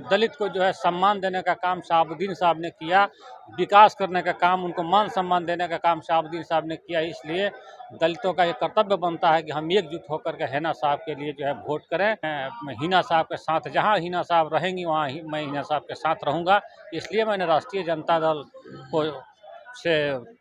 दलित को जो है सम्मान देने का काम शहाबुद्दीन साहब ने किया, विकास करने का काम, उनको मान सम्मान देने का काम शहाबुद्दीन साहब ने किया। इसलिए दलितों का ये कर्तव्य बनता है कि हम एकजुट होकर के हिना साहब के लिए जो है वोट करें। हिना साहब के साथ जहाँ हिना साहब रहेंगी वहाँ मैं हिना साहब के साथ रहूँगा। इसलिए मैंने राष्ट्रीय जनता दल को से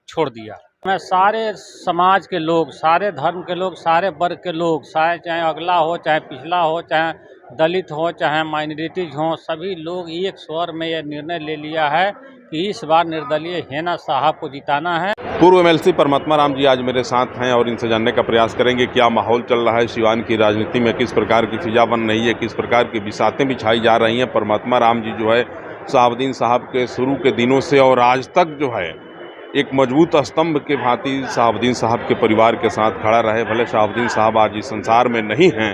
छोड़ दिया। मैं सारे समाज के लोग, सारे धर्म के लोग, सारे वर्ग के लोग, चाहे अगला हो, चाहे पिछला हो, चाहे दलित हो, चाहे माइनॉरिटीज हो, सभी लोग एक स्वर में यह निर्णय ले लिया है कि इस बार निर्दलीय हिना साहब को जिताना है। पूर्व एमएलसी परमात्मा राम जी आज मेरे साथ हैं और इनसे जानने का प्रयास करेंगे क्या माहौल चल रहा है सिवान की राजनीति में, किस प्रकार की फिजा बन रही है, किस प्रकार की बिसातें बिछाई जा रही हैं। परमात्मा राम जी जो है शहाबुद्दीन साहब के शुरू के दिनों से और आज तक जो है एक मजबूत स्तंभ के भांति शहाबुद्दीन साहब के परिवार के साथ खड़ा रहे। भले शहाबुद्दीन साहब आज इस संसार में नहीं हैं,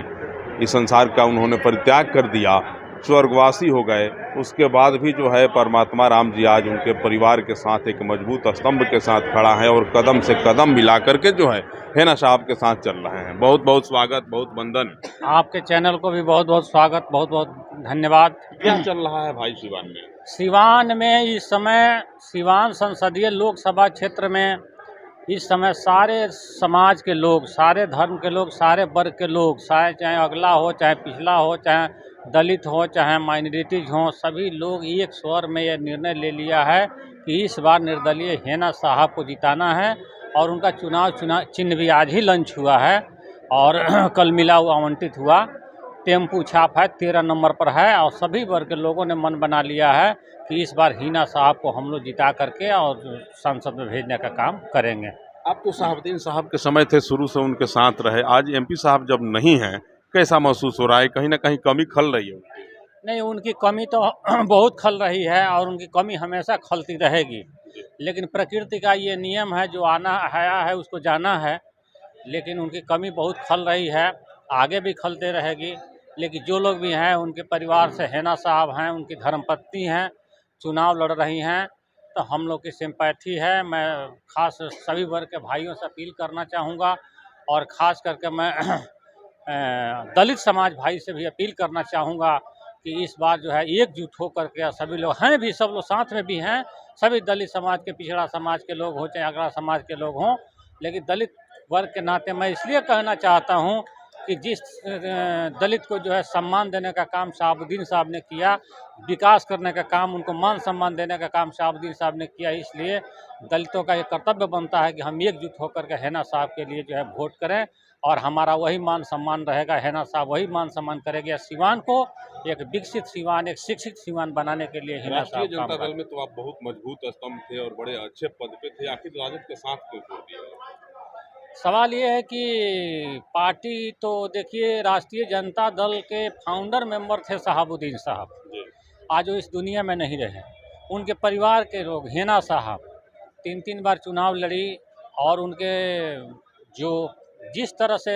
इस संसार का उन्होंने परित्याग कर दिया, स्वर्गवासी हो गए, उसके बाद भी जो है परमात्मा राम जी आज उनके परिवार के साथ एक मजबूत स्तंभ के साथ खड़ा है और कदम से कदम मिला करके जो है हिना साहब के साथ चल रहे हैं। बहुत बहुत स्वागत, बहुत वंदन। आपके चैनल को भी बहुत बहुत स्वागत, बहुत बहुत धन्यवाद। क्या चल रहा है भाई सिवान में? सिवान में इस समय, सिवान संसदीय लोकसभा क्षेत्र में इस समय सारे समाज के लोग, सारे धर्म के लोग, सारे वर्ग के लोग, चाहे अगला हो, चाहे पिछला हो, चाहे दलित हो, चाहे माइनॉरिटीज हो, सभी लोग एक स्वर में यह निर्णय ले लिया है कि इस बार निर्दलीय हिना साहब को जिताना है। और उनका चुनाव चिन्ह भी आज ही लॉन्च हुआ है और कल मिला हुआ आवंटित हुआ। टेम्पू छाप है, 13 नंबर पर है और सभी वर्ग के लोगों ने मन बना लिया है कि इस बार हिना साहब को हम लोग जिता करके और संसद में भेजने का काम करेंगे। आप तो शहाबुद्दीन साहब के समय थे, शुरू से उनके साथ रहे, आज एमपी साहब जब नहीं हैं, कैसा महसूस हो रहा है? कहीं ना कहीं कमी खल रही है? नहीं, उनकी कमी तो बहुत खल रही है और उनकी कमी हमेशा खलती रहेगी, लेकिन प्रकृति का ये नियम है, जो आना आया है उसको जाना है। लेकिन उनकी कमी बहुत खल रही है, आगे भी खलते रहेगी। लेकिन जो लोग भी हैं उनके परिवार से हिना साहब हैं, उनकी धर्मपत्नी हैं, चुनाव लड़ रही हैं, तो हम लोग की सिंपैथी है। मैं खास सभी वर्ग के भाइयों से अपील करना चाहूँगा और ख़ास करके मैं दलित समाज भाई से भी अपील करना चाहूँगा कि इस बार जो है एकजुट होकर के, सभी लोग हैं भी, सब लोग साथ में भी हैं, सभी दलित समाज के, पिछड़ा समाज के लोग हों, चाहे अगला समाज के लोग हों, लेकिन दलित वर्ग के नाते मैं इसलिए कहना चाहता हूँ कि जिस दलित को जो है सम्मान देने का काम शहाबुद्दीन साहब ने किया, विकास करने का काम, उनको मान सम्मान देने का काम शहाबुद्दीन साहब ने किया। इसलिए दलितों का ये कर्तव्य बनता है कि हम एकजुट होकर के हिना साहब के लिए जो है वोट करें और हमारा वही मान सम्मान रहेगा, हिना साहब वही मान सम्मान करेंगे। सिवान को एक विकसित सिवान, एक शिक्षित सिवान बनाने के लिए हिना साहब काम जनता दल में तो आप बहुत मजबूत स्तंभ थे और बड़े अच्छे पद पे थे, आखिर राजद के साथ क्यों छोड़ दिया? सवाल ये है कि पार्टी तो देखिए, राष्ट्रीय जनता दल के फाउंडर मेंबर थे शहाबुद्दीन साहब, आज वो इस दुनिया में नहीं रहे। उनके परिवार के लोग, हिना साहब 3 बार चुनाव लड़ी और उनके जो जिस तरह से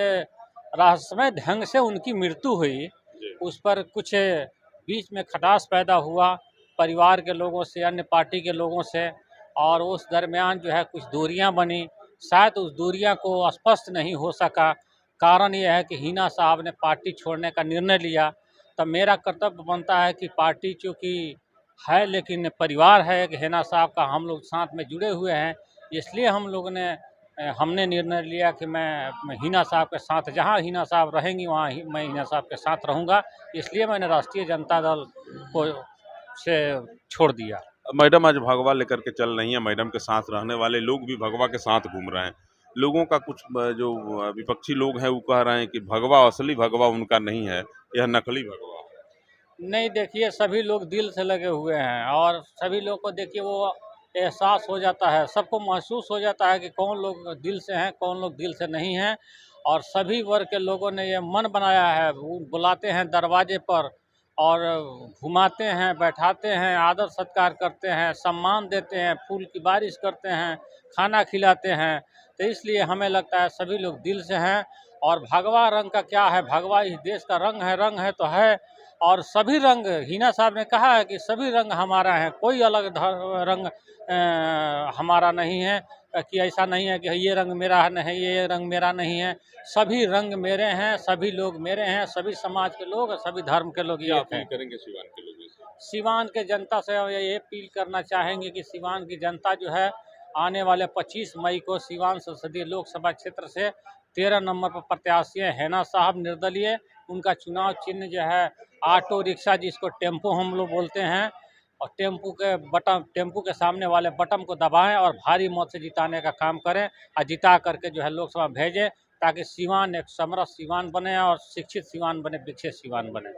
रहस्यमय ढंग से उनकी मृत्यु हुई, उस पर कुछ बीच में खटास पैदा हुआ परिवार के लोगों से, अन्य पार्टी के लोगों से, और उस दरमियान जो है कुछ दूरियां बनी। शायद उस दूरियां को स्पष्ट नहीं हो सका। कारण यह है कि हिना साहब ने पार्टी छोड़ने का निर्णय लिया। तब मेरा कर्तव्य बनता है कि पार्टी चूँकि है लेकिन परिवार है कि हिना साहब का, हम लोग साथ में जुड़े हुए हैं, इसलिए हमने निर्णय लिया कि मैं हिना साहब के साथ, जहाँ हिना साहब रहेंगी वहाँ मैं हिना साहब के साथ रहूँगा। इसलिए मैंने राष्ट्रीय जनता दल को से छोड़ दिया। मैडम आज भगवा लेकर के चल रही हैं, मैडम के साथ रहने वाले लोग भी भगवा के साथ घूम रहे हैं। लोगों का कुछ जो विपक्षी लोग हैं वो कह रहे हैं कि भगवा, असली भगवा उनका नहीं है, यह नकली भगवा है। नहीं, देखिए सभी लोग दिल से लगे हुए हैं और सभी लोग को देखिए वो एहसास हो जाता है, सबको महसूस हो जाता है कि कौन लोग दिल से हैं, कौन लोग दिल से नहीं हैं। और सभी वर्ग के लोगों ने ये मन बनाया है, वो बुलाते हैं दरवाजे पर और घुमाते हैं, बैठाते हैं, आदर सत्कार करते हैं, सम्मान देते हैं, फूल की बारिश करते हैं, खाना खिलाते हैं। तो इसलिए हमें लगता है सभी लोग दिल से हैं। और भगवा रंग का क्या है, भगवा इस देश का रंग है तो है। और सभी रंग, हिना साहब ने कहा है कि सभी रंग हमारा है, कोई अलग रंग हमारा नहीं है, कि ऐसा नहीं है कि ये रंग मेरा है, ये रंग मेरा नहीं है। सभी रंग मेरे हैं, सभी लोग मेरे हैं, सभी समाज के लोग, सभी धर्म के लोग ये करेंगे सिवान के लोग। सिवान के जनता से ये अपील करना चाहेंगे कि सिवान की जनता जो है आने वाले 25 मई को सिवान संसदीय लोकसभा क्षेत्र से 13 नंबर पर प्रत्याशी हैं हैना साहब निर्दलीय। उनका चुनाव चिन्ह जो है ऑटो रिक्शा, जिसको टेम्पो हम लोग बोलते हैं, और टेम्पू के सामने वाले बटन को दबाएं और भारी मत से जिताने का काम करें और जिता करके जो है लोकसभा भेजें, ताकि सिवान एक समृद्ध सिवान बने और शिक्षित सिवान बने, विकसित सिवान बने।